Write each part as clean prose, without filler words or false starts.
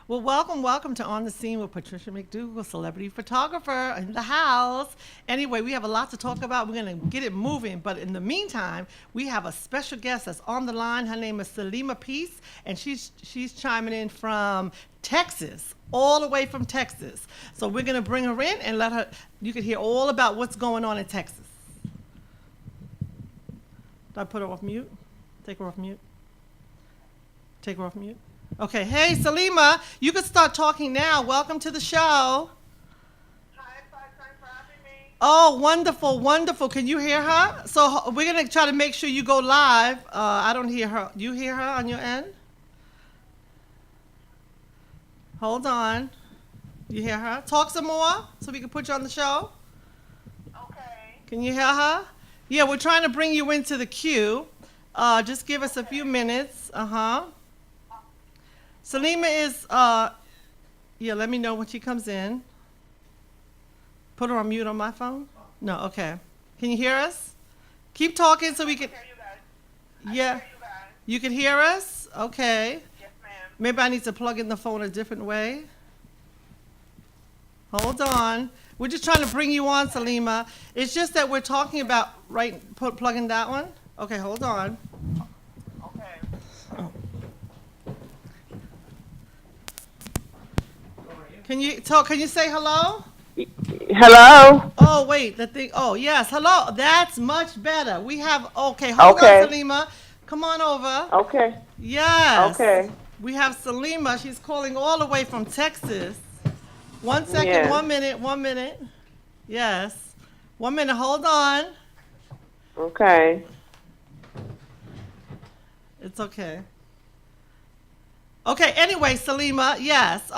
Well, welcome to On the Scene with Patricia McDougal, celebrity photographer in the house. Anyway, we have a lot to talk about. We're going to get it moving. But in the meantime, we have a special guest that's on the line. Her name is Salima Peace, and she's chiming in from Texas, all the way from Texas. So we're going to bring her in and let her, you can hear all about what's going on in Texas. Did I put her off mute? Take her off mute. Take her off mute. Okay. Hey, Salima, you can start talking now. Welcome to the show. Hi, thanks for having me. Oh, wonderful, wonderful. Can you hear her? So we're going to try to make sure you go live. I don't hear her. You hear her on your end? Hold on. You hear her? Talk some more so we can put you on the show. Okay. Can you hear her? Yeah, we're trying to bring you into the queue. Just give us a few minutes. Salima is, yeah, let me know when she comes in. Put her on mute on my phone? No, okay. Can you hear us? Keep talking so we can. I hear you guys. Yeah. I hear you guys. You can hear us? Okay. Yes, ma'am. Maybe I need to plug in the phone a different way. Hold on. We're just trying to bring you on, Salima. It's just that we're talking about, plug in that one? Okay, hold on. Okay. Can you say hello? Hello. Oh, wait, oh, yes, hello. That's much better. We have, okay, hold Okay. on, Salima. Come on over. Okay. Yes. Okay. We have Salima. She's calling all the way from Texas. 1 second, Yeah. 1 minute, 1 minute. Yes. 1 minute, hold on. Okay. It's okay. Okay, anyway, Salima, yes.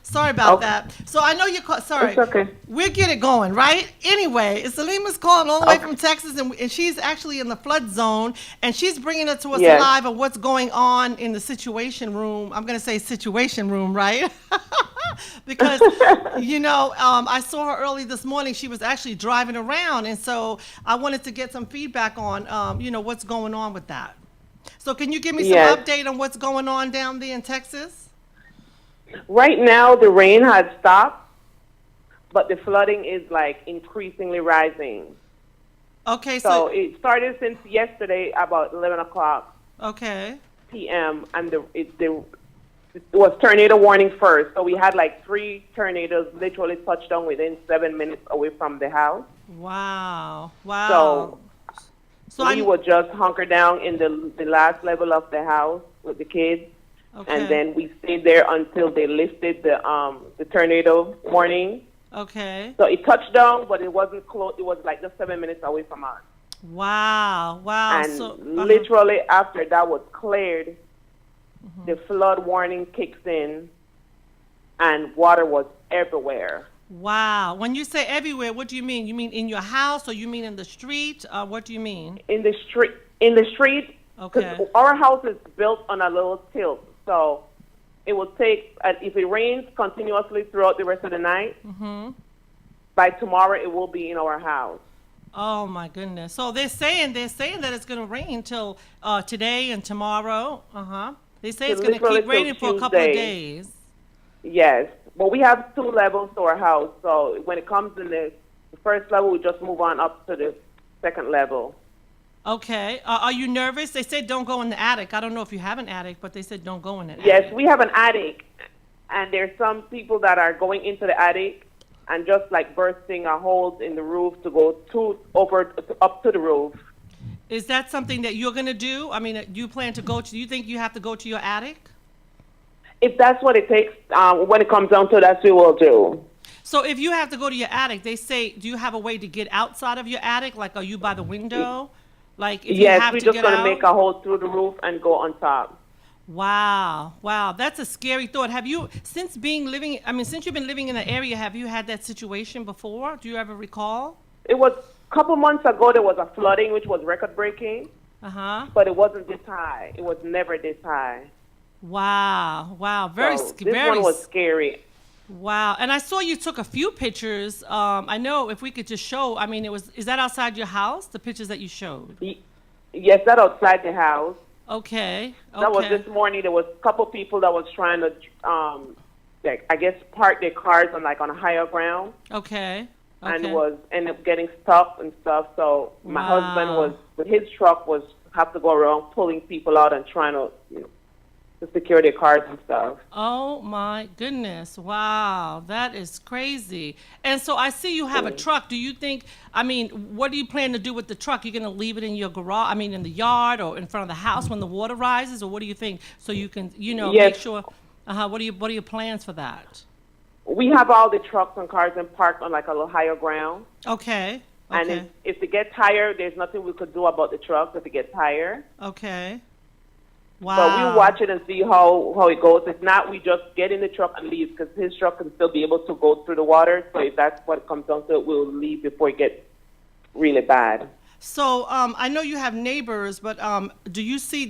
Sorry about Okay. that. So I know you call, sorry. It's okay. We'll get it going, right? Anyway, Salima's calling all the way Okay. from Texas, and she's actually in the flood zone, and she's bringing it to us Yes. live of what's going on in the situation room. I'm going to say situation room, right? Because, I saw her early this morning. She was actually driving around, and so I wanted to get some feedback on, what's going on with that. So can you give me some Yes. update on what's going on down there in Texas? Right now, the rain has stopped, but the flooding is like increasingly rising. Okay, So it started since yesterday about 11 o'clock okay. p.m. and it was tornado warning first. So we had like 3 tornadoes literally touch down within 7 minutes away from the house. Wow. So we would just hunker down in the last level of the house with the kids, okay. and then we stayed there until they lifted the tornado warning. Okay. So it touched down, but it wasn't close. It was like just 7 minutes away from us. Wow. And So, literally after that was cleared, the flood warning kicks in, and water was everywhere. Wow. When you say everywhere, what do you mean? You mean in your house, or you mean in the street? What do you mean? In the street, Okay. because our house is built on a little tilt, so it will take, if it rains continuously throughout the rest of the night, by tomorrow it will be in our house. Oh my goodness. So they're saying that it's going to rain till today and tomorrow. They say it's going to Literally keep raining till for a couple of Tuesday. days. Yes, but we have 2 levels to our house, so when it comes in the first level, we just move on up to the second level. Okay. Are you nervous? They said don't go in the attic. I don't know if you have an attic, but they said don't go in the attic. Yes, we have an attic, and there's some people that are going into the attic and just like bursting a holes in the roof to go up to the roof. Is that something that you're going to do? I mean, do you think you have to go to your attic? If that's what it takes, when it comes down to, that's what we'll do. So if you have to go to your attic, they say, do you have a way to get outside of your attic? Like, are you by the window? Like, if you Yes, have we're to just get going to out? make a hole through the roof and go on top. Wow, that's a scary thought. Have you, since you've been living in the area, have you had that situation before? Do you ever recall? It was a couple months ago, there was a flooding, which was record-breaking, but it wasn't this high. It was never this high. Wow, very So scary. this one was scary. Wow, and I saw you took a few pictures. I know if we could just show, I mean, is that outside your house, the pictures that you showed? Yes, that outside the house. Okay. That was this morning. There was a couple people that was trying to like, I guess, parked their cars on like on a higher ground. Okay. And Okay. ended up getting stuck and stuff. So my husband Wow. was with his truck was have to go around pulling people out and trying to to secure their cars and stuff. Oh my goodness. Wow. That is crazy. And so I see you have a truck. Do you think, I mean, what do you plan to do with the truck? You're going to leave it in your garage, I mean, in the yard or in front of the house when the water rises? Or what do you think? So you can, Yes. make sure, what are your plans for that? We have all the trucks and cars and parked on like a little higher ground. Okay. And Okay. if they get tired, there's nothing we could do about the trucks if they get tired. Okay. But Wow. we watch it and see how it goes. If not, we just get in the truck and leave because his truck can still be able to go through the water. So if that's what comes down to it, we'll leave before it gets really bad. So I know you have neighbors, but do you see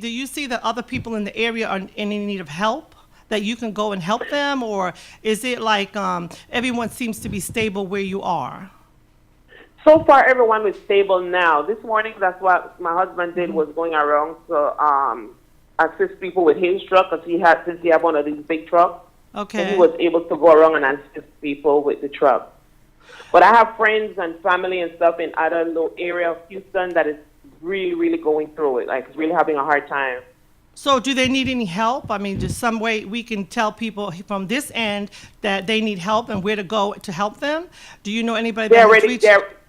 that other people in the area are in any need of help that you can go and help them, or is it like everyone seems to be stable where you are? So far, everyone was stable now. This morning, that's what my husband did, was going around to assist people with his truck because since he had one of these big trucks, Okay. and he was able to go around and assist people with the truck. But I have friends and family and stuff in other little area of Houston that is really, really going through it, like really having a hard time. So do they need any help? I mean, just some way we can tell people from this end that they need help and where to go to help them? Do you know anybody that They're has ready. reached?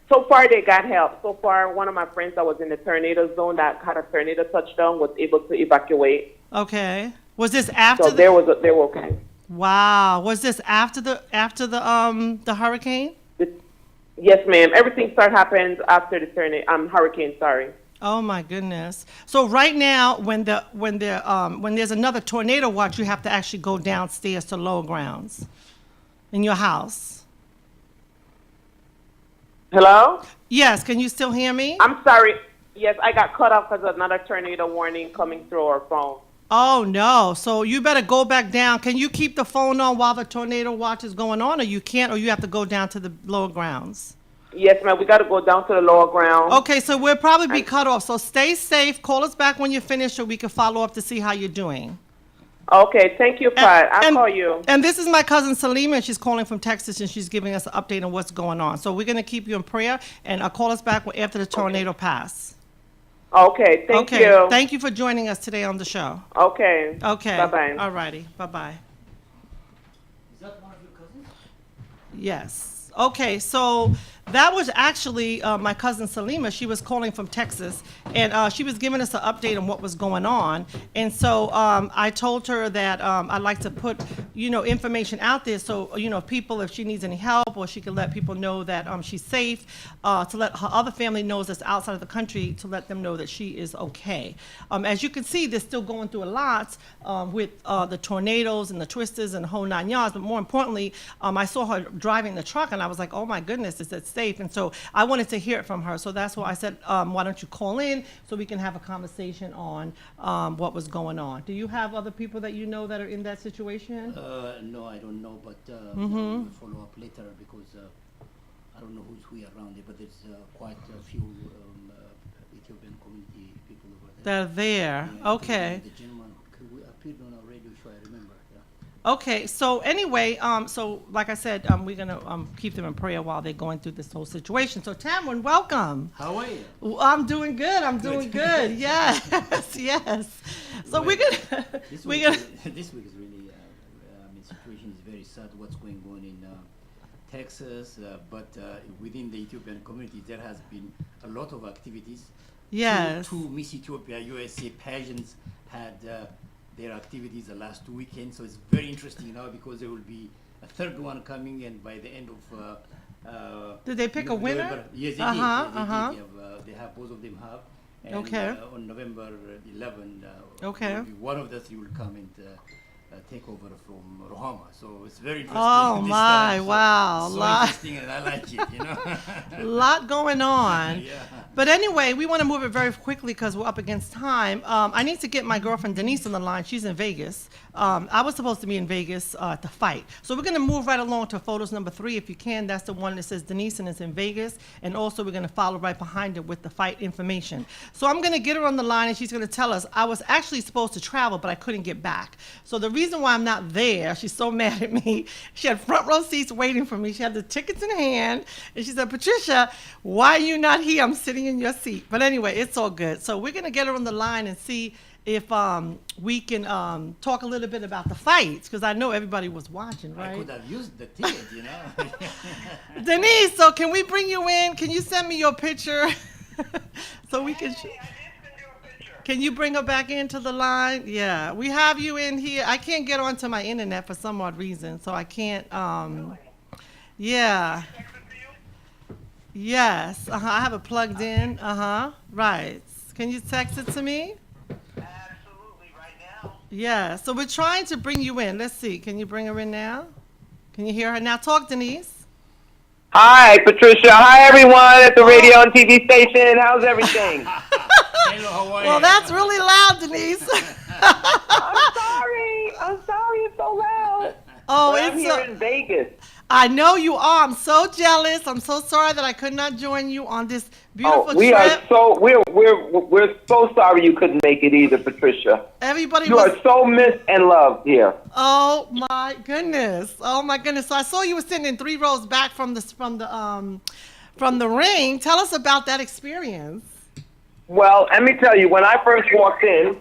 So far, they got help. So far, one of my friends that was in the tornado zone that had a tornado touchdown was able to evacuate. Okay. Was this after? So they were okay. Wow. Was this after the hurricane? Yes, ma'am. Everything started happening after the hurricane. Sorry. Oh my goodness. So right now, when there's another tornado watch, you have to actually go downstairs to lower grounds in your house. Hello? Yes. Can you still hear me? I'm sorry. Yes, I got cut off because of another tornado warning coming through our phone. Oh no. So you better go back down. Can you keep the phone on while the tornado watch is going on, or you can't, or you have to go down to the lower grounds? Yes, ma'am. We got to go down to the lower ground. Okay, so we'll probably be cut off. So stay safe. Call us back when you're finished, so we can follow up to see how you're doing. Okay. Thank you, Pat. I'll call you. And this is my cousin Salima, and she's calling from Texas, and she's giving us an update on what's going on. So we're going to keep you in prayer, and call us back after the tornado pass. Okay. Thank Okay. you. Thank you for joining us today on the show. Okay. Okay. Bye-bye. All righty. Bye-bye. Is that one of your cousins? Yes. Okay, so that was actually my cousin Salima. She was calling from Texas, and she was giving us an update on what was going on. And so I told her that I'd like to put, information out there so, people, if she needs any help, or she can let people know that she's safe, to let her other family knows that's outside of the country, to let them know that she is okay. As you can see, they're still going through a lot with the tornadoes and the twisters and the whole 9 yards. But more importantly, I saw her driving the truck, and I was like, oh my goodness, is it safe? And so I wanted to hear it from her. So that's why I said, why don't you call in so we can have a conversation on what was going on. Do you have other people that you know that are in that situation? No, I don't know, but we'll follow up later because I don't know who's around there, but there's quite a few Ethiopian community people over there. They're there. Yeah, Okay. The gentleman who appeared on our radio show, I remember. Yeah. Okay, so anyway, so like I said, we're gonna keep them in prayer while they're going through this whole situation. So Tamron, welcome. How are you? Well, I'm doing good. I'm doing good. Yes, yes. So we're gonna This we're week, gonna. this week is really, situation is very sad. What's going on in Texas, but within the Ethiopian community, there has been a lot of activities. Yes. Two Miss Ethiopia USA pageants had their activities the last weekend, so it's very interesting now because there will be a third one coming, and by the end of Did they pick a winner? November, yes, they Uh-huh, did. Yes, they uh-huh. did. They have both of them have. And, Okay. On November 11, Okay. will be one of the three will come and take over from Rohama. So it's very interesting. Oh this my! time. So, Wow! So Lot, interesting, and I like it. lot going on. Yeah. But anyway, we want to move it very quickly because we're up against time. I need to get my girlfriend Denise on the line. She's in Vegas. I was supposed to be in Vegas at the fight. So we're going to move right along to photos number 3 if you can. That's the one that says Denise and it's in Vegas. And also we're going to follow right behind it with the fight information. So I'm going to get her on the line and she's going to tell us. I was actually supposed to travel, but I couldn't get back. So the reason why I'm not there, she's so mad at me. She had front row seats waiting for me. She had the tickets in hand. And she said, Patricia, why are you not here? I'm sitting in your seat. But anyway, it's all good. So we're going to get her on the line and see if we can talk a little bit about the fights, because I know everybody was watching, I right? could have used the ticket, you know. Denise, so can we bring you in? Can you send me your picture so we can... Hey, I did send you a picture. Can you bring her back into the line? Yeah, we have you in here. I can't get onto my internet for some odd reason, so I can't... Yeah. Text it to you? Yes. I have it plugged in. Right. Can you text it to me? Absolutely, right now. Yeah. So we're trying to bring you in. Let's see. Can you bring her in now? Can you hear her now? Talk, Denise. Hi, Patricia. Hi, everyone at the radio and TV station. How's everything? Hello, how are you? Well, that's really loud, Denise. I'm sorry. It's so loud. Oh, But I'm it's here in Vegas. I know you are. I'm so jealous. I'm so sorry that I could not join you on this beautiful We trip. are so we're so sorry you couldn't make it either, Patricia. Everybody You was. are so missed and loved here. Oh my goodness! Oh my goodness! So I saw you were sitting in 3 rows back from the ring. Tell us about that experience. Well, let me tell you, when I first walked in,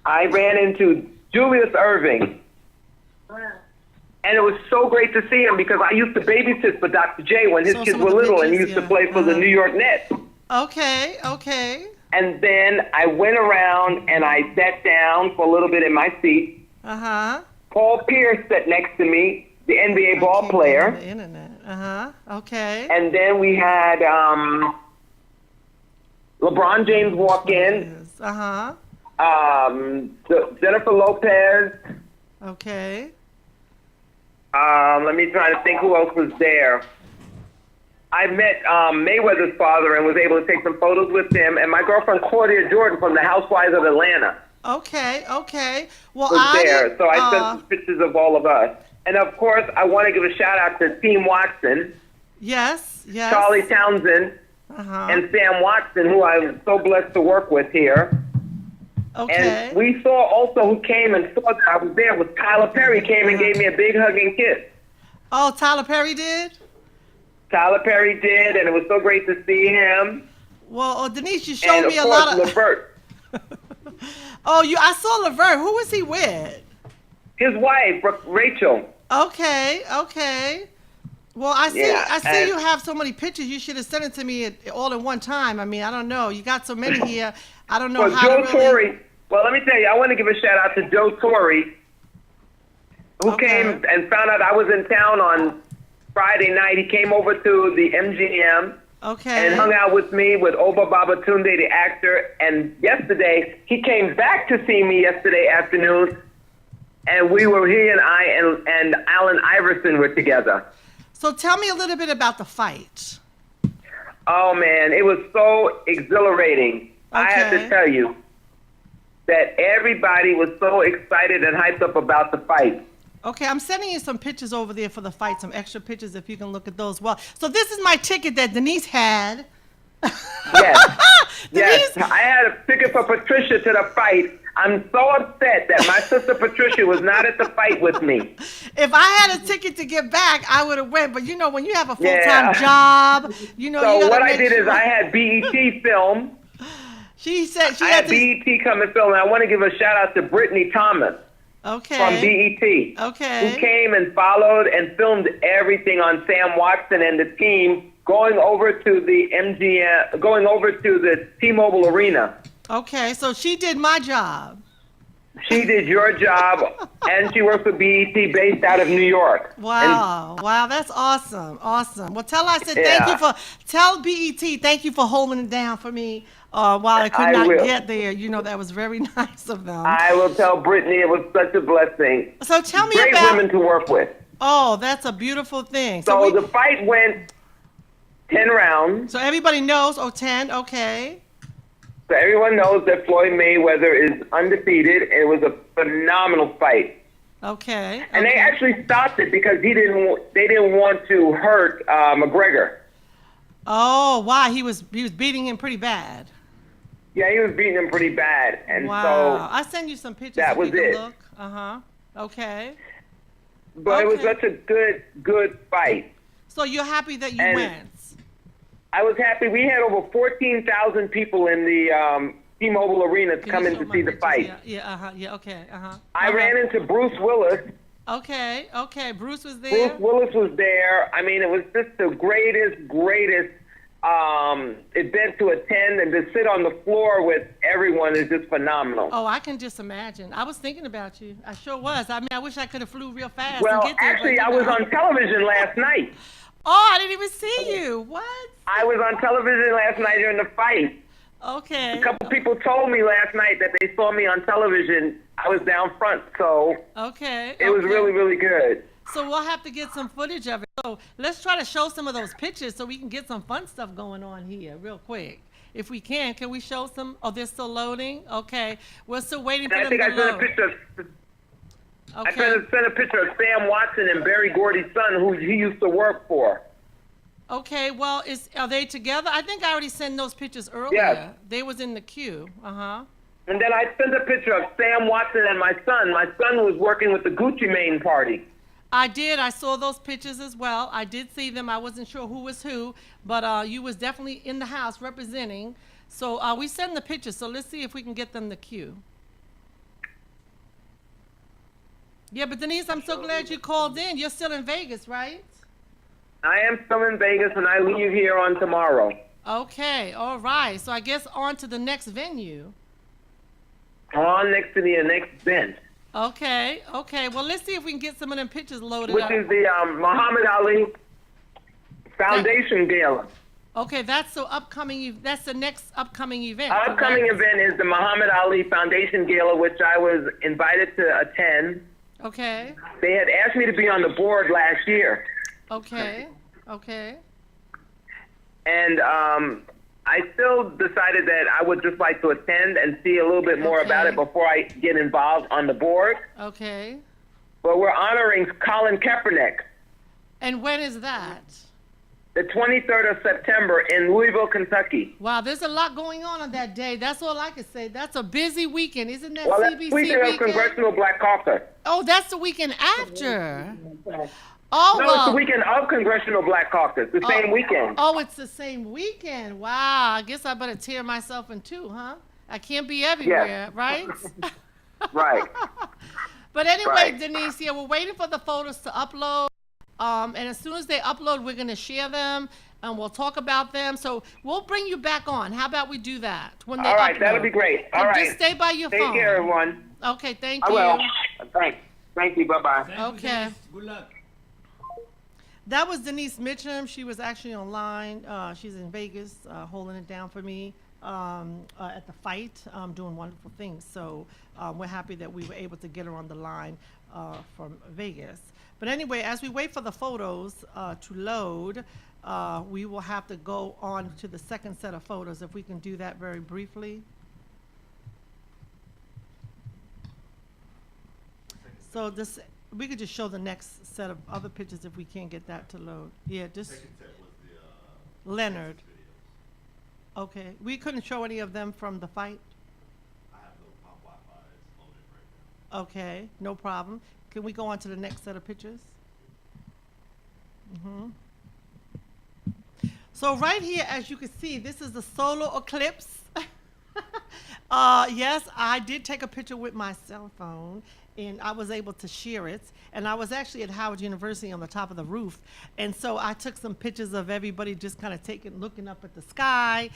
I ran into Julius Irving. And it was so great to see him because I used to babysit for Dr. J when his So kids some were of the little and he pictures, used to yeah. play for the New York Nets. Okay. And then I went around and I sat down for a little bit in my seat. Paul Pierce sat next to me, the NBA ball player. The internet. Okay. And then we had LeBron James walk in, Jennifer Lopez. Okay. Let me try to think who else was there. I met Mayweather's father and was able to take some photos with him, and my girlfriend Claudia Jordan from the Housewives of Atlanta Okay. Well, was there. So I sent some pictures of all of us. And of course, I want to give a shout out to Team Watson, Yes. Charlie Townsend, and Sam Watson, who I'm so blessed to work with here. Okay. And we saw also who came and saw that I was there was Tyler Perry came and gave me a big hug and kiss. Oh, Tyler Perry did? Tyler Perry did, and it was so great to see him. Well, Denise, you showed And of me a course, lot of. Levert, Oh, I saw Levert. Who was he with? his wife, Rachel. Okay. Well, I see. Yeah, I see and- you have so many pictures. You should have sent it to me all at one time. I mean, I don't know. You got so many here. I don't know Well, how Joe to really. Torre. Well, let me tell you, I want to give a shout out to Joe Torre, who Okay. came and found out I was in town on Friday night. He came over to the MGM Okay. and hung out with me, with Oba Babatunde, the actor. And yesterday, he came back to see me yesterday afternoon, and he and I and Allen Iverson were together. So tell me a little bit about the fight. Oh, man, it was so exhilarating. I have Okay. to tell you that everybody was so excited and hyped up about the fight. Okay, I'm sending you some pictures over there for the fight, some extra pictures if you can look at those. Well, so this is my ticket that Denise had. Yes. Yes, Denise, I had a ticket for Patricia to the fight. I'm so upset that my sister Patricia was not at the fight with me. if I had a ticket to get back, I would have went. But you know, when you have a full-time Yeah. job, you know, you So gotta what I make did is sure- I had BET film. She said she I had had this. BET come and film, and I want to give a shout out to Brittany Thomas Okay. from BET, Okay. who came and followed and filmed everything on Sam Watson and the team going over to the MGM, going over to the T-Mobile Arena. Okay, so she did my job. She did your job, and she works for BET based out of New York. Wow, that's awesome. Well, tell I said Yeah. tell BET thank you for holding it down for me while I could I not will. get there. You know, that was very nice of them. I will tell Brittany it was such a blessing. So tell me Great about. women to work with. Oh, that's a beautiful thing. So we- the fight went 10 rounds. So everybody knows, oh, 10, okay. So everyone knows that Floyd Mayweather is undefeated. And it was a phenomenal fight. Okay. And they okay. actually stopped it because they didn't want to hurt McGregor. Oh, why? He was beating him pretty bad. Yeah, he was beating him pretty bad. And Wow. I send you some pictures that so was you can it. look. Uh-huh. Okay. but it was Okay. such a good fight. So you're happy that you And- went. I was happy. We had over 14,000 people in the T-Mobile Arena Can you coming show to my see the pictures? fight. Yeah, uh-huh, yeah, okay, uh-huh. I ran into Bruce Willis. Okay, Bruce was there? Bruce Willis was there. I mean, it was just the greatest event to attend, and to sit on the floor with everyone is just phenomenal. Oh, I can just imagine. I was thinking about you. I sure was. I mean, I wish I could have flew real fast Well, and get there. actually, but, I you was know. on television last night. Oh, I didn't even see you. What? I was on television last night during the fight. Okay. A couple people told me last night that they saw me on television. I was down front, so Okay. it was okay. really, really good. So we'll have to get some footage of it. So let's try to show some of those pictures so we can get some fun stuff going on here real quick. If we can we show some? Oh, they're still loading? Okay. We're still waiting And for I them think to I sent a load. picture. I Okay. sent a picture of Sam Watson and Barry Gordy's son, who he used to work for. Okay, well, are they together? I think I already sent those pictures earlier. Yes. They was in the queue. Uh-huh. And then I sent a picture of Sam Watson and my son. My son was working with the Gucci Mane party. I did. I saw those pictures as well. I did see them. I wasn't sure who was who, but you was definitely in the house representing. So we sent the pictures, so let's see if we can get them the queue. Yeah, but Denise, I'm so glad you called in. You're still in Vegas, right? I am still in Vegas, and I leave here on tomorrow. Okay, all right. So I guess on to the next venue. On next to the next event, Okay. Well, let's see if we can get some of them pictures loaded which up. is the Muhammad Ali Foundation Gala. Okay, that's that's the next upcoming event. Upcoming correct? event is the Muhammad Ali Foundation Gala, which I was invited to attend. Okay. They had asked me to be on the board last year. Okay. And I still decided that I would just like to attend and see a little bit more about Okay. it before I get involved on the board. Okay. But we're honoring Colin Kaepernick And when is that? the 23rd of September in Louisville, Kentucky. Wow, there's a lot going on that day. That's all I can say. That's a busy weekend, isn't that Well, that's CBC the weekend of Congressional Black Caucus. Oh, that's the weekend after. Oh, No, well. it's the weekend of Congressional Black Caucus, the same weekend. Oh, it's the same weekend. Wow. I guess I better tear myself in two, huh? I can't be everywhere, right? Right. But anyway, Right. Denise, yeah, we're waiting for the photos to upload. And as soon as they upload, we're going to share them and we'll talk about them. So we'll bring you back on. How about we do that when they All right, upload? that'll be great. All And right. Just stay by your Take phone. care, everyone. Okay, thank I you. will. Thanks. Thank you. Bye-bye. Thank you, Okay. Dennis. Good luck. That was Denise Mitchum. She was actually online. She's in Vegas, holding it down for me at the fight, doing wonderful things. So we're happy that we were able to get her on the line from Vegas. But anyway, as we wait for the photos to load, we will have to go on to the second set of photos. If we can do that very briefly. So this, we could just show the next set of other pictures if we can't get that to load. Yeah, just Leonard. Okay, we couldn't show any of them from the fight? Okay, no problem. Can we go on to the next set of pictures? So right here, as you can see, this is the solar eclipse. Yes, I did take a picture with my cell phone, and I was able to share it. And I was actually at Howard University on the top of the roof. And so I took some pictures of everybody just kind of looking up at the sky,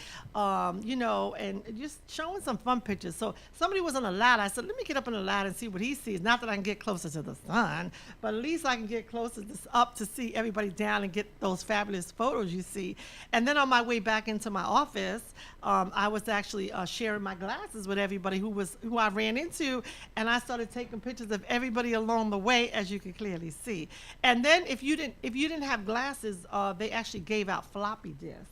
you know, and just showing some fun pictures. So somebody was on a ladder. I said, let me get up on the ladder and see what he sees. Not that I can get closer to the sun, but at least I can get closer up to see everybody down and get those fabulous photos you see. And then on my way back into my office, I was actually sharing my glasses with everybody who I ran into, and I started taking pictures pictures of everybody along the way, as you can clearly see. And then if you didn't have glasses, they actually gave out floppy disks.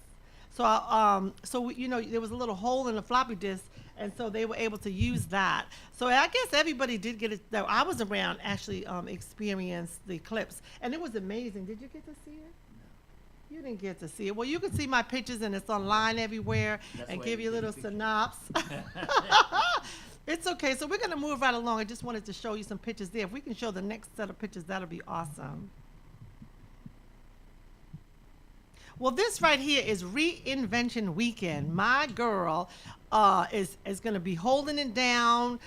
So you know, there was a little hole in the floppy disk, and so they were able to use that. So I guess everybody did get it. Though I was around, actually experienced the eclipse, and it was amazing. Did you get to see it? You didn't get to see it. Well, you can see my pictures, and it's online everywhere, That's and why give we you a take little pictures. synopsis. It's okay. So we're gonna move right along. I just wanted to show you some pictures there. If we can show the next set of pictures, that'll be awesome. Well, this right here is Reinvention Weekend. My girl is going to be holding it down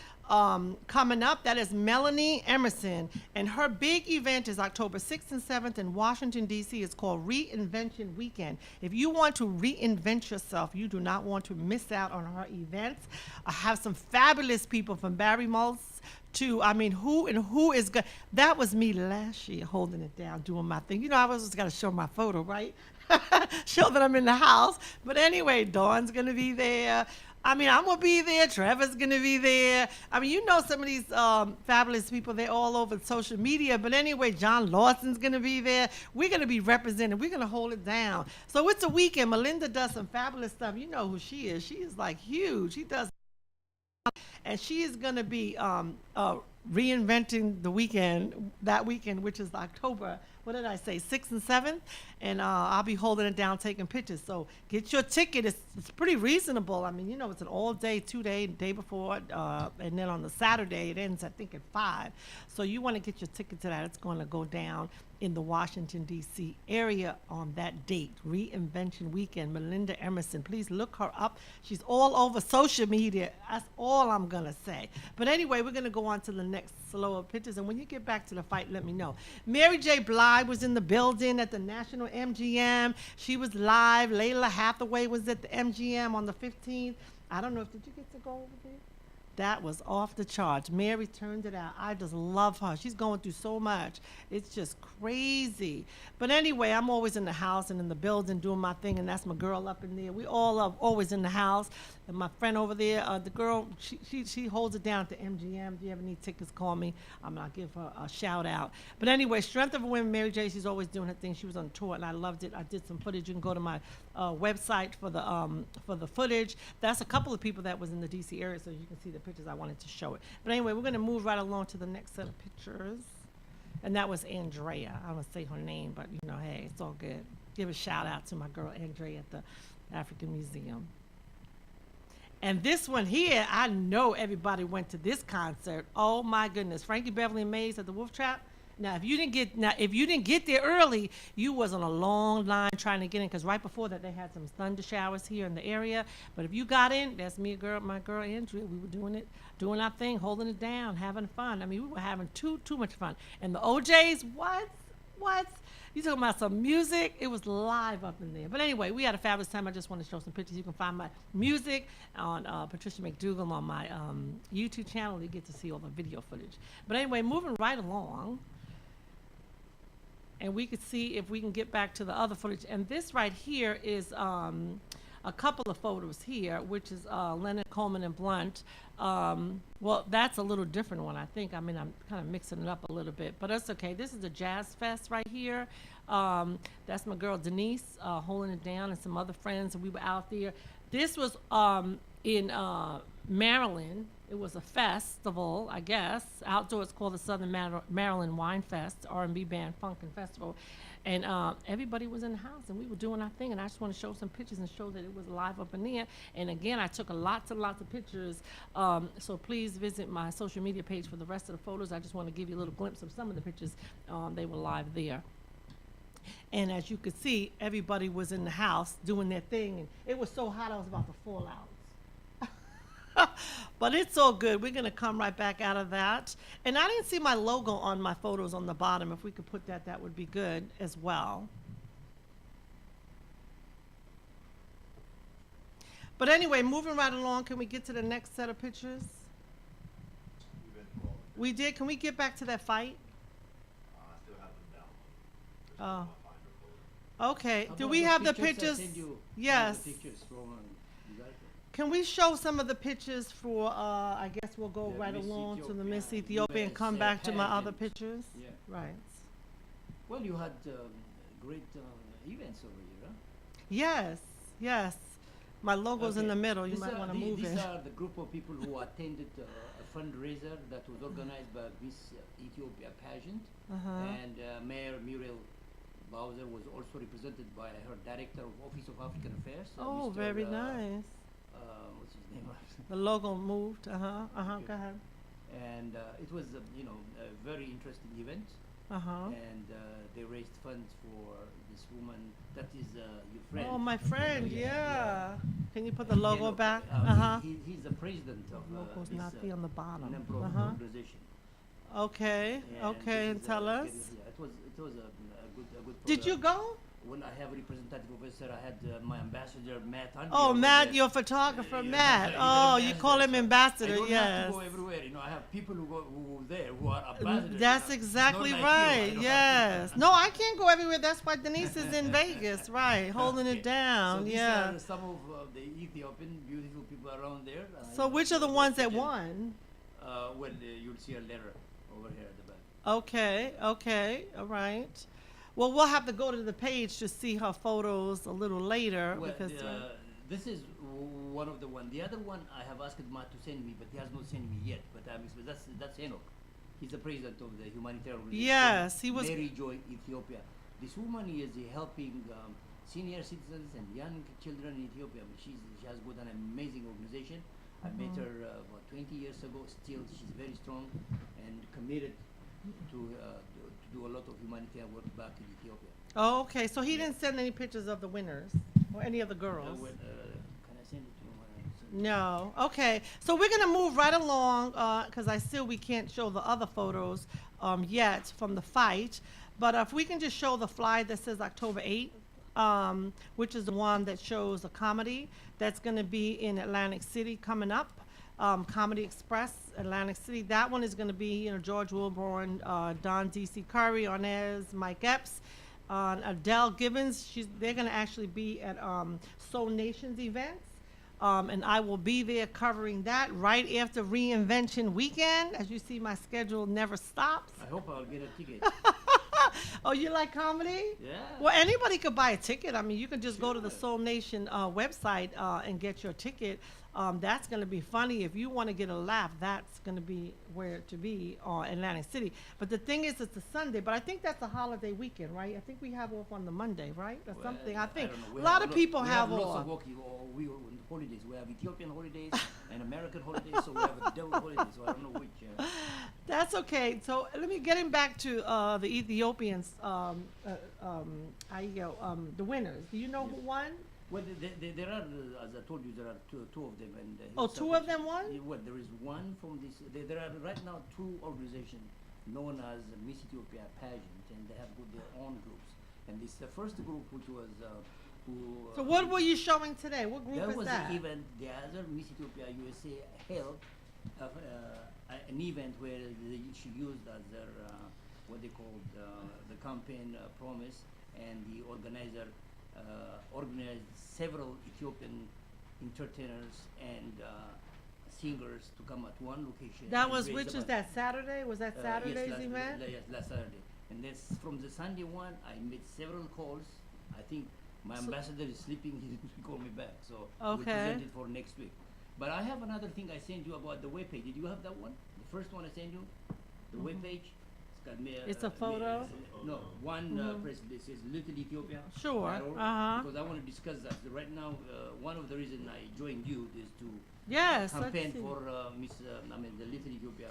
coming up. That is Melanie Emerson. And her big event is October 6th and 7th in Washington, D.C. It's called Reinvention Weekend. If you want to reinvent yourself, you do not want to miss out on her events. I have some fabulous people from Barry Maltz to, I mean, who is good? That was me last year holding it down, doing my thing. You know, I was just got to show my photo, right? Show that I'm in the house. But anyway, Dawn's going to be there. I mean, I'm going to be there. Trevor's going to be there. I mean, you know some of these fabulous people. They're all over social media. But anyway, John Lawson's going to be there. We're going to be represented. We're going to hold it down. So it's a weekend. Melinda does some fabulous stuff. You know who she is. She is like huge. She does. And she is going to be reinventing the weekend, that weekend, which is October, what did I say, 6th and 7th? And I'll be holding it down, taking pictures. So get your ticket. It's pretty reasonable. I mean, you know, it's an all-day, 2-day, day before, and then on the Saturday, it ends, I think, at 5. So you want to get your ticket to that. It's going to go down in the Washington, D.C. area on that date, Reinvention Weekend. Melinda Emerson, please look her up. She's all over social media. That's all I'm going to say. But anyway, we're going to go on to the next slower pictures. And when you get back to the fight, let me know. Mary J. Blige was in the building at the National MGM. She was live. Layla Hathaway was at the MGM on the 15th. I don't know if, did you get to go over there? That was off the charts. Mary turned it out. I just love her. She's going through so much. It's just crazy. But anyway, I'm always in the house and in the building doing my thing, and that's my girl up in there. We all are always in the house. And my friend over there, the girl, she holds it down at the MGM. If you ever need tickets, call me. I'll give her a shout out. But anyway, Strength of a Women, Mary J., she's always doing her thing. She was on tour, and I loved it. I did some footage. You can go to my website for the footage. That's a couple of people that was in the D.C. area, so you can see the pictures. I wanted to show it. But anyway, we're going to move right along to the next set of pictures. And that was Andrea. I don't say her name, but, you know, hey, it's all good. Give a shout out to my girl Andrea at the African Museum. And this one here, I know everybody went to this concert. Oh my goodness, Frankie Beverly and Mays at the Wolf Trap. Now, if you didn't get there early, you was on a long line trying to get in, because right before that they had some thunder showers here in the area. But if you got in, that's me, my girl Andrea. We were doing our thing, holding it down, having fun. I mean, we were having too much fun. And the OJs, what? You talking about some music? It was live up in there. But anyway, we had a fabulous time. I just want to show some pictures. You can find my music on Patricia McDougal on my YouTube channel. You get to see all the video footage. But anyway, moving right along. And we could see if we can get back to the other footage. And this right here is a couple of photos here, which is Leonard Coleman and Blunt. Well, that's a little different one, I think. I mean, I'm kind of mixing it up a little bit, but that's okay. This is a Jazz Fest right here. That's my girl Denise holding it down, and some other friends, and we were out there. This was in Maryland. It was a festival, I guess, outdoors, called the Southern Maryland Wine Fest, R&B band, funk and festival. And everybody was in the house, and we were doing our thing. And I just want to show some pictures and show that it was live up in there. And again, I took lots and lots of pictures. So please visit my social media page for the rest of the photos. I just want to give you a little glimpse of some of the pictures. They were live there. And as you could see, everybody was in the house doing their thing. And it was so hot, I was about to fall out. But it's all good. We're going to come right back out of that. And I didn't see my logo on my photos on the bottom. If we could put that, that would be good as well. But anyway, moving right along, can we get to the next set of pictures? We did. Can we get back to that fight? I still have them down. Oh. Okay. How Do about we the have the pictures I pictures? sent you? Yes. The pictures from, you got it? Can we show some of the pictures for, I guess we'll go The right Miss along to the Ethiopia Miss Ethiopia and come US back to my other pageant. pictures? Yeah. Right. Well, you had great events over here, huh? Yes, yes. My logo's in Okay. the middle. You These might are want to move these it. are the group of people who attended a fundraiser that was organized by Miss Ethiopia pageant, Uh-huh. and Mayor Muriel Bowser was also represented by her director of Office of African Affairs. Oh, Mr. very nice. What's his name? The logo moved. Uh-huh, uh-huh, Okay. go ahead. And it was, a very interesting event. Uh-huh. And they raised funds for this woman that is your friend. Oh, my friend, yeah. Can you put the And logo look, back? he- Uh-huh. He's the president of The logo's this not be on the bottom. non-profit Uh-huh. organization. Okay, okay, this and is, tell us. yeah, it was a good Did you program. go? Well, I have a representative officer. I had my ambassador, Matt Hunter. Oh, over Matt, there. your photographer, Yeah, Matt. he's an Oh, you call him so ambassador, I don't yes. have to go everywhere. I have people who go there who are ambassadors. That's It's exactly not like you. I right. don't have Yes. to- No, I can't go everywhere. That's why Denise is in Vegas, right? Holding Okay. it down. So these Yeah. are some of the Ethiopian beautiful people around there. So which are the ones that won? You'll see a letter over here at the back. Okay, okay, all right. Well, we'll have to go to the page to see her photos a little later Well, because this is one of the one. The other one I have asked Matt to send me, but he has not sent me yet. But that's Enoch. He's the president of the humanitarian organization. Yes, he was- Mary Joy Ethiopia. This woman is helping senior citizens and young children in Ethiopia. She has got an amazing organization. I met her about 20 years ago. Still, she's very strong and committed to do a lot of humanitarian work back in Ethiopia. oh, okay. So he didn't send any pictures of the winners or any of the girls. Can I send it to him? No. Okay. So we're gonna move right along because I still we can't show the other photos yet from the fight, but if we can just show the flyer that says October 8th, which is the one that shows a comedy that's gonna be in Atlantic City coming up. Comedy Express, Atlantic City. That one is going to be, George Wilborn, Don D.C. Curry, Arnaz, Mike Epps, Adele Gibbons. They're going to actually be at Soul Nations events. And I will be there covering that right after Reinvention Weekend. As you see, my schedule never stops. I hope I'll get a ticket. Oh, you like comedy? Yeah. Well, anybody could buy a ticket. I mean, you can just go to the Sure. Soul Nation website and get your ticket. That's going to be funny. If you want to get a laugh, that's going to be where to be Atlantic City. But the thing is, it's a Sunday. But I think that's a holiday weekend, right? I think we have off on the Monday, right? Or Well, something. I think don't know. We a lot have of people we have lots off. of holidays. We have Ethiopian holidays and American holidays, so we have a double holiday. So I don't know which. That's okay. So let me getting back to the Ethiopians. The winners. Do you know who won? Well, there are, as I told you, there are two of them. And Oh, two of them won? Well, there is one from this. There are right now two organizations known as Miss Ethiopia Pageant, and they have got their own groups. And this the first group, which was who. So what were you showing today? What group There is was that? an event. The other Miss Ethiopia USA held an event where she used as their what they called the campaign promise, and the organizer organized several Ethiopian entertainers and singers to come at one location. That and was raise which the is money. that Saturday? Was that Saturday's event? Yes, last Saturday. And then from the Sunday one, I made several calls. I think my ambassador is sleeping. He didn't call me back, so we Okay. present it for next week. But I have another thing I sent you about the webpage. Did you have that one? The first one I sent you, the webpage. It's got me. It's a photo? No, one press release says Little Ethiopia. Sure, .org, uh-huh. Because I want to discuss that. Right now, one of the reasons I joined you is to Yes. let's campaign see. for the Little Ethiopia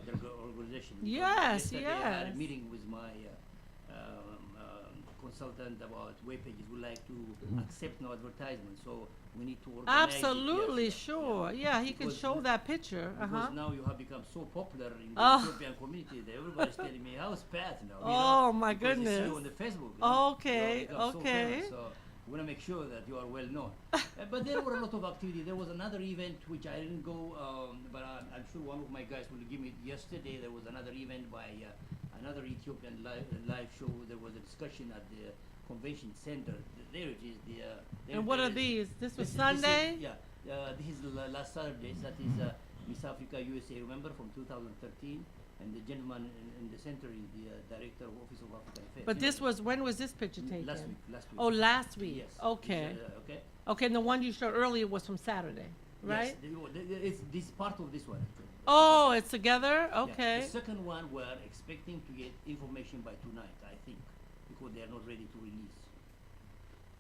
their organization. Because Yes, yesterday I had a yes. meeting with my consultant about web pages. We like to accept no advertisement, so we need to organize it. Absolutely, Yes, sure. Yeah, he can Because- show that picture. Because Uh-huh. now you have become so popular in the Oh. Ethiopian community that everybody's telling me, how's Pat now? Oh, my because they see goodness. you on the Facebook. Okay, You have become so okay. famous, so we want to make sure that you are well known. But there were a lot of activity. There was another event which I didn't go, but I'm sure one of my guys will give me. Yesterday there was another event by another Ethiopian live show. There was a discussion at the Convention Center. There it is. And what are these? This was Sunday? This is last Saturday. That is Miss Africa USA. Remember from 2013. And the gentleman in the center is the director of Office of African Affairs. But this was, when was this picture taken? Last week. Last week. Oh, last week? Yes. Okay. Okay. Okay, and the one you showed earlier was from Saturday, right? Yes, it's this part of this one. Actually. Oh, it's together? Yeah. Okay. The second one we're expecting to get information by tonight, I think, because they are not ready to release.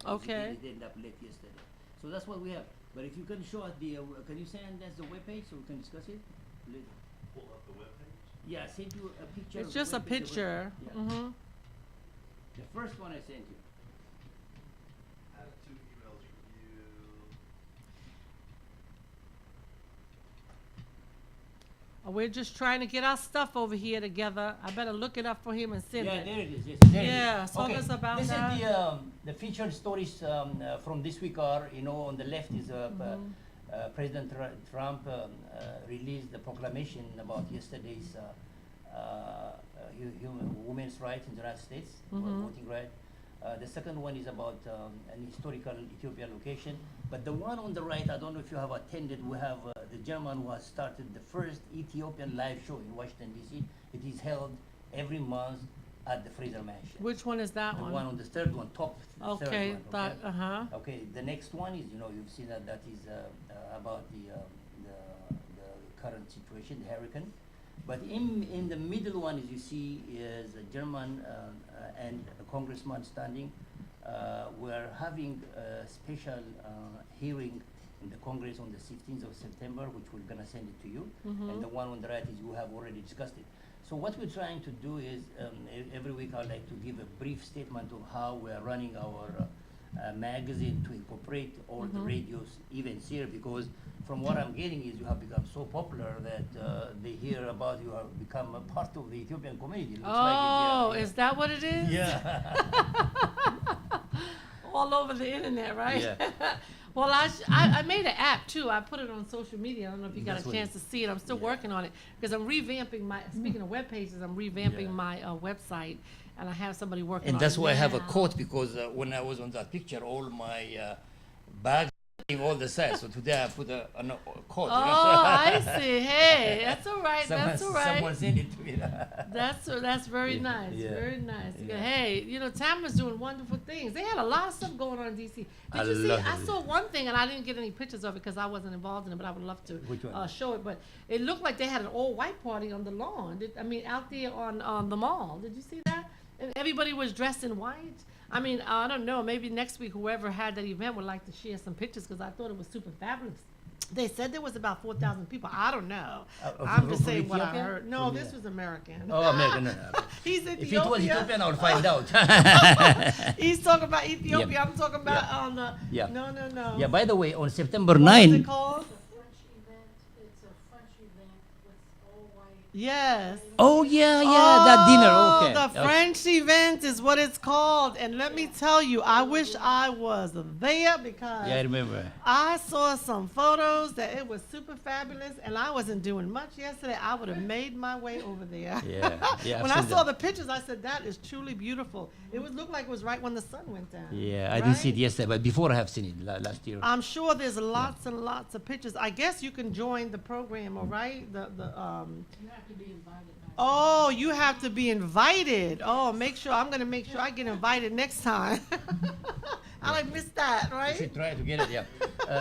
Okay. They ended up late yesterday. So that's what we have. But if you can show us the, can you send us the webpage so we can discuss it? Pull up the webpage. Yeah, send you a picture. It's of the just a webpage, the picture. Yeah. Mm-hmm. The first one I sent you. I have 2 emails from you. We're just trying to get our stuff over here together. I better look it up for him and send Yeah, it. there it is. Yes, there Yeah, it is. talk us about this that. is the featured stories from this week are, you know, on the left is President Trump released the proclamation about yesterday's women's rights in the United States, voting right. The second one is about an historical Ethiopian location. But the one on the right, I don't know if you have attended, we have the gentleman who has started the first Ethiopian live show in Washington, D.C. It is held every month at the Fraser Mansion. Which one is that The one? one on the third one, top Okay, third one. that, uh-huh. Okay, the next one is, you know, you've seen that is about the current situation, the hurricane. But in the middle one, as you see, is a German and a congressman standing. We're having a special hearing in the Congress on the 16th of September, which we're gonna send it to you. And the one on the right is you have already discussed it. So what we're trying to do is, every week I'd like to give a brief statement of how we're running our magazine to incorporate all the radios events here, because from what I'm getting is you have become so popular that they hear about you have become a part of the Ethiopian community. Looks like Oh, it, yeah. is that what it is? Yeah. All over the internet, right? Yeah. Well, I made an app too. I put it on social media. I don't know if you got That's a what chance to see it. I'm still Yeah. working on it because I'm revamping my, speaking of web pages, I'm revamping Yeah. my website, and I have somebody working And on that's it why I have a now. quote, because when I was on that picture, all my bags, all the size. So today I put a quote. Oh, you know? I see. Hey, that's all right. That's all right. Someone sent it to me. That's very Yeah, nice. yeah, Very nice. yeah. Hey, you know, Tama's doing wonderful things. They had a lot of stuff going on in DC. I Did you see? love I it. saw one thing, and I didn't get any pictures of it because I wasn't involved in it. But I would love to Which one? show it. But it looked like they had an all-white party on the lawn. Out there on the mall. Did you see that? And everybody was dressed in white. I mean, I don't know. Maybe next week, whoever had that event would like to share some pictures because I thought it was super fabulous. They said there was about 4,000 people. I don't know. I'm just from saying what I Ethiopia? heard. No, From this there. was American. Oh, American. No, no. He's Ethiopian. If it was Ethiopian, I would find out. He's talking about Ethiopia. Yeah. I'm talking about on the. Yeah. No. Yeah, by the way, on September What was 9, it called? French event. It's a French event with all white. Yes. oh yeah, that dinner, okay. The French event is what it's called. And let me tell you, I wish I was there because Yeah, I remember. I saw some photos that it was super fabulous, and I wasn't doing much yesterday. I would have made my way over there. Yeah, When I've I seen saw that. the pictures, I said, that is truly beautiful. It would look like it was right when the sun went down. Yeah, I didn't see it right? yesterday, but before I have seen it last year. I'm sure there's lots and lots of pictures. I guess you can join the program, all right? You have to be invited. Oh, you have to be invited. Oh, make sure, I'm gonna make sure I get invited next time. I like missed that, You right? should try to get it, yeah.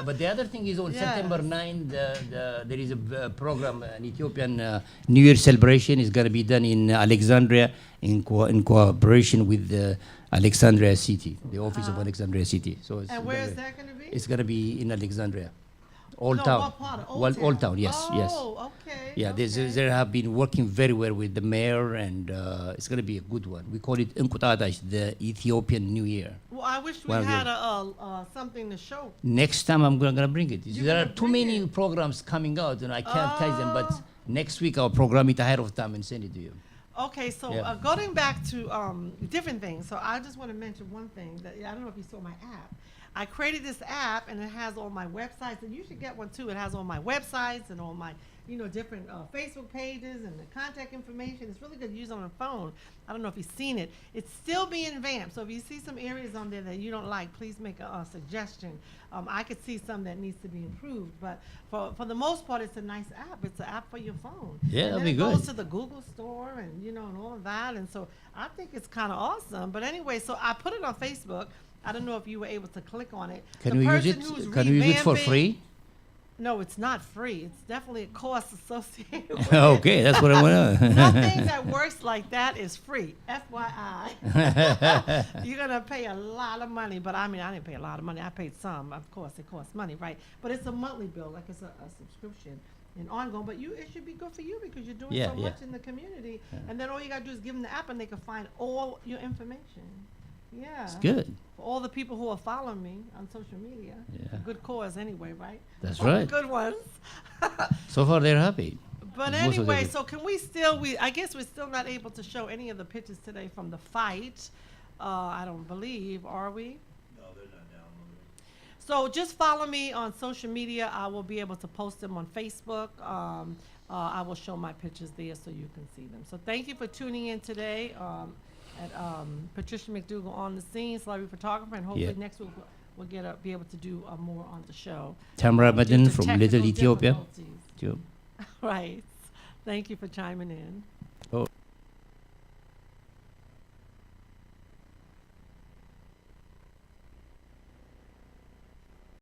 But the other thing is on Yes. September 9, there is a program, an Ethiopian New Year celebration is going to be done in Alexandria in cooperation with the Alexandria City, the Office of Alexandria City. So it's And where gonna is be- that gonna be? It's going to be in Alexandria. Old No, Town. what part of Old Well, Town? Old Town, yes, yes. Oh, okay. Yeah, okay. they have been working very well with the mayor, and it's going to be a good one. We call it Enqutatash, the Ethiopian New Year. Well, I wish we Well, had yeah. something to show. Next time I'm gonna bring it. You're There are gonna too bring many it? programs coming out, and I can't tell them. But Oh. next week I'll program it ahead of time and send it to you. Okay, so Yeah. going back to different things. So I just want to mention one thing that I don't know if you saw my app. I created this app and it has all my websites, and you should get one too. It has all my websites and all my different Facebook pages and the contact information. It's really good to use on a phone. I don't know if you've seen it. It's still being revamped. So if you see some areas on there that you don't like, please make a suggestion. I could see some that needs to be improved, but for the most part, it's a nice app. It's an app for your phone. Yeah, and that'd then be it goes good. to the Google store and and all of that. And so I think it's kind of awesome. But anyway, so I put it on Facebook. I don't know if you were able to click on it. Can The we use person it? who's Can we use it for revamping- free? No, it's not free. It's definitely a cost associated with it. Okay, that's what I want to. Nothing that works like that is free. FYI. You're going to pay a lot of money, but I mean, I didn't pay a lot of money. I paid some. Of course, it costs money, right? But it's a monthly bill, like it's a subscription and ongoing. But it should be good for you because you're doing Yeah, so yeah. much in the community. And then all you got to do is give them the app and they can find all your information. Yeah. It's good. For all the people who are following me on social media. Yeah. A good cause anyway, right? That's All the right. good ones. So far, they're happy. But Most of anyway, them. so can we I guess we're still not able to show any of the pictures today from the fight. I don't believe, are we? No, they're not downloaded. So just follow me on social media. I will be able to post them on Facebook. I will show my pictures there so you can see them. So thank you for tuning in today at Patricia McDougal on the scene, celebrity photographer, and hopefully Yeah. next week we'll be able to do more on the show. Tamra Due Madden to from technical Little Ethiopia. difficulties. Too. Right. Thank you for chiming in. Oh.